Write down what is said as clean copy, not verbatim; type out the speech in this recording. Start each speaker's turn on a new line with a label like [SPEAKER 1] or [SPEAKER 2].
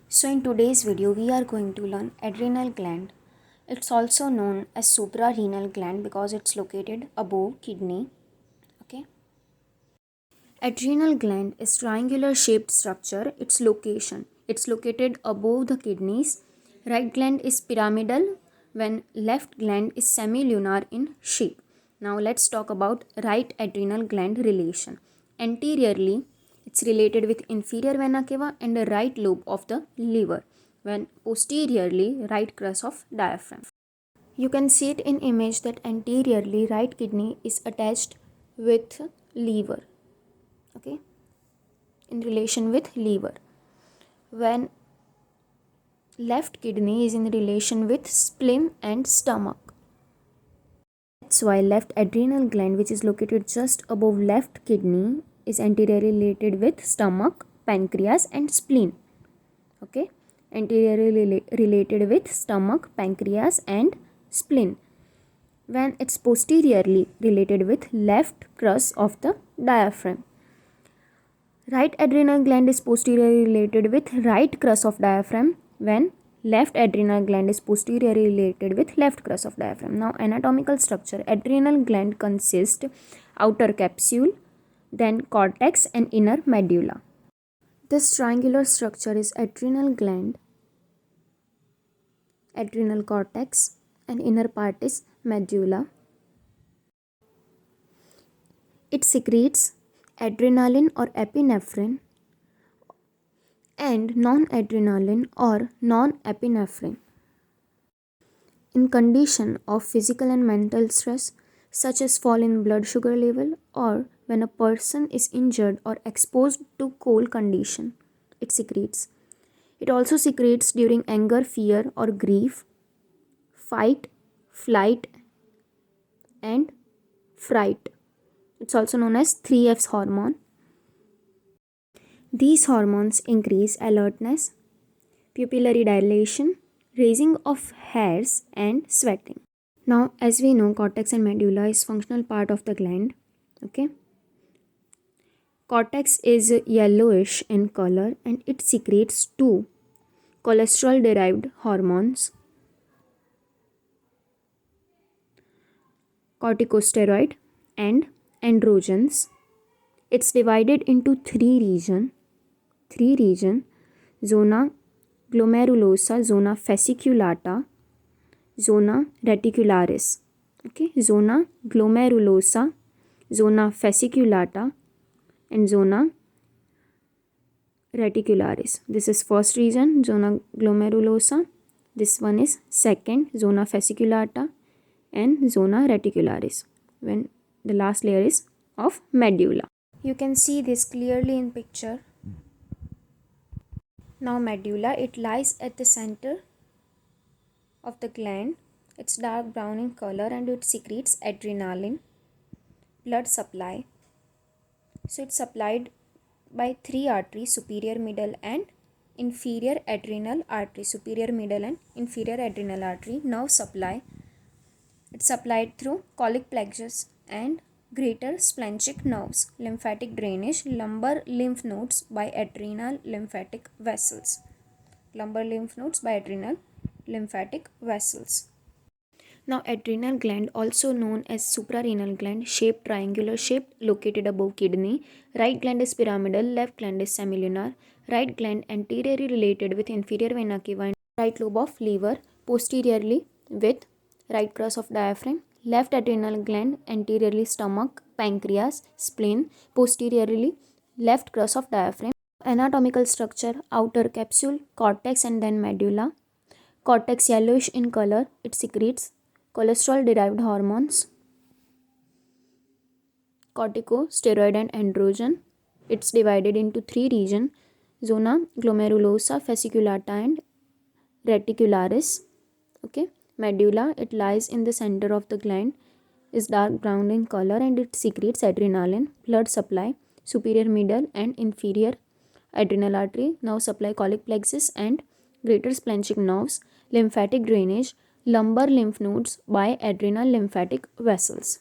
[SPEAKER 1] So in today's video we are going to learn adrenal gland. It's also known as suprarenal gland because it's located above kidney. Okay. Adrenal gland is triangular shaped structure. Its location. It's located above the kidneys. Right gland is pyramidal when left gland is semilunar in shape. Now let's talk about right adrenal gland relation. Anteriorly, it's related with inferior vena cava and the right lobe of the liver, when posteriorly right crus of diaphragm. You can see it in image that anteriorly right kidney is attached with liver, okay, in relation with liver, when left kidney is in relation with spleen and stomach. That's why left adrenal gland, which is located just above left kidney, is anteriorly related with stomach, pancreas and spleen. Okay, anteriorly related with stomach, pancreas and spleen, when it's posteriorly related with left crus of the diaphragm. Right adrenal gland is posteriorly related with right crus of diaphragm, when left adrenal gland is posteriorly related with left crus of diaphragm. Now anatomical structure. Adrenal gland consists outer capsule, then cortex and inner medulla. This triangular structure is adrenal gland, adrenal cortex, and inner part is medulla. It secretes adrenaline or epinephrine and non-adrenaline or non-epinephrine. In condition of physical and mental stress, such as fall in blood sugar level or when a person is injured or exposed to cold condition, it secretes. It also secretes during anger, fear or grief, fight, flight and fright. It's also known as 3F's hormone. These hormones increase alertness, pupillary dilation, raising of hairs and sweating. Now as we know, cortex and medulla is functional part of the gland. Okay. Cortex is yellowish in color and it secretes two cholesterol derived hormones, corticosteroid and androgens. It's divided into three region, zona glomerulosa, zona fasciculata, zona reticularis. Okay, zona glomerulosa, zona fasciculata and zona reticularis. This is first region, zona glomerulosa. This one is second, zona fasciculata and zona reticularis, when the last layer is of medulla. You can see this clearly in picture. Now medulla, it lies at the center of the gland. It's dark brown in color and it secretes adrenaline. Blood supply. So it's supplied by three arteries, superior, middle and inferior adrenal artery. Superior, middle and inferior adrenal artery. Nerve supply. It's supplied through colic plexus and greater splanchnic nerves. Lymphatic drainage. Lumbar lymph nodes by adrenal lymphatic vessels. Lumbar lymph nodes by adrenal lymphatic vessels. Now adrenal gland, also known as suprarenal gland, shaped triangular shaped, located above kidney. Right gland is pyramidal, left gland is semilunar. Right gland anteriorly related with inferior vena cava and right lobe of liver, posteriorly with right crus of diaphragm. Left adrenal gland anteriorly stomach, pancreas, spleen, posteriorly left crus of diaphragm. Anatomical structure: outer capsule, cortex and then medulla. Cortex yellowish in color. It secretes cholesterol derived hormones, corticosteroid and androgen. It's divided into three regions: zona glomerulosa, fasciculata and reticularis. Okay. Medulla, it lies in the center of the gland, is dark brown in color and it secretes adrenaline. Blood supply: superior, middle and inferior adrenal artery. Now supply colic plexus and greater splanchnic nerves. Lymphatic drainage: lumbar lymph nodes by adrenal lymphatic vessels.